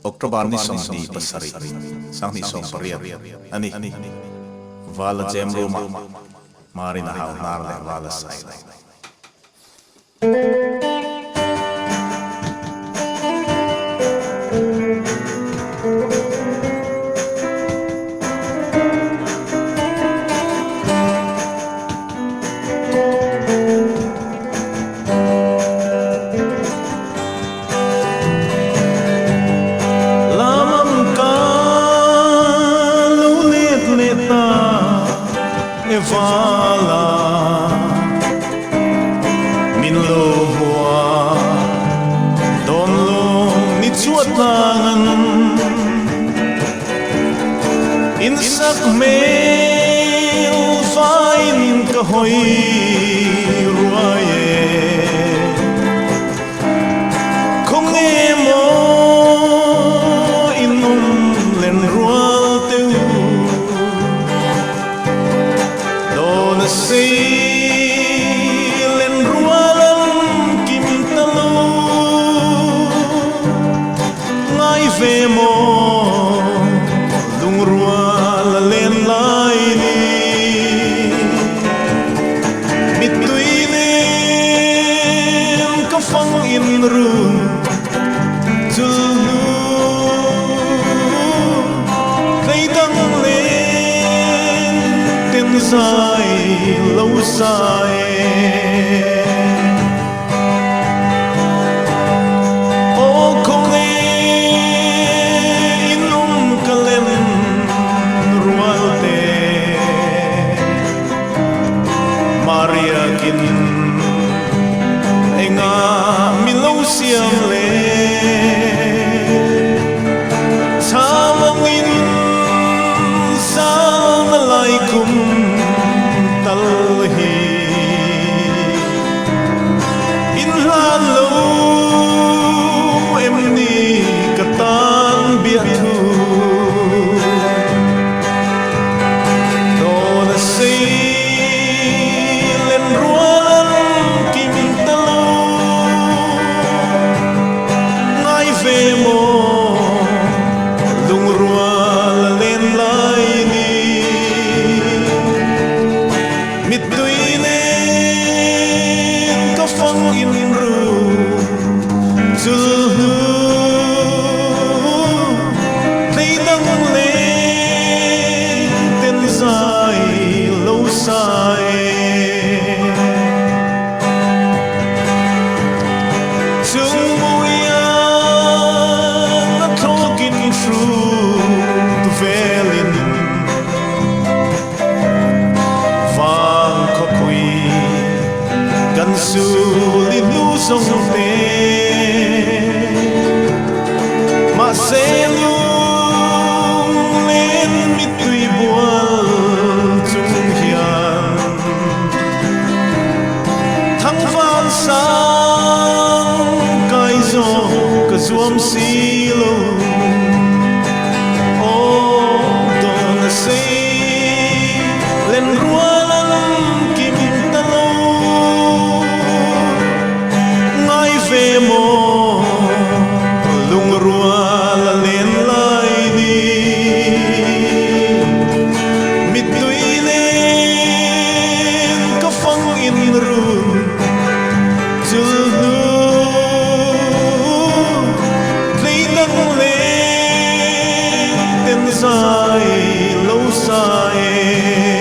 October ni song di pasari sang ni song pariat ani Vala jemro Mârina Hauhnar le Vala Sailo Vala min lo hua don lo ni chuat tangan in sak mel fain ka hoi ruaye kong emo inum LENRUAL teu say LENRUAL kim talo ngai ve mo LENRUAL len lai ni mituinen ka fang in run zulu kay dang len ten sai lâu dài ô không nên nung cả lên rual te Maria kin enga mi lâu xiêm le samangin Assalamualaikum in halo em ni katan bia thu do na say LENRUAL kim talo ngai ve mo LENRUAL len lai ni in room to they don't lay then Sailo sai to not talking through the valley gan su li nu song te ma se lunglen mi tui bual chung hian thang van sang kai zo ka zuam Sailo o don say LENRUAL kim talo ve mo LENRUAL len lai ni mituinen ka fang in run zulu leilung len ten Sailo sai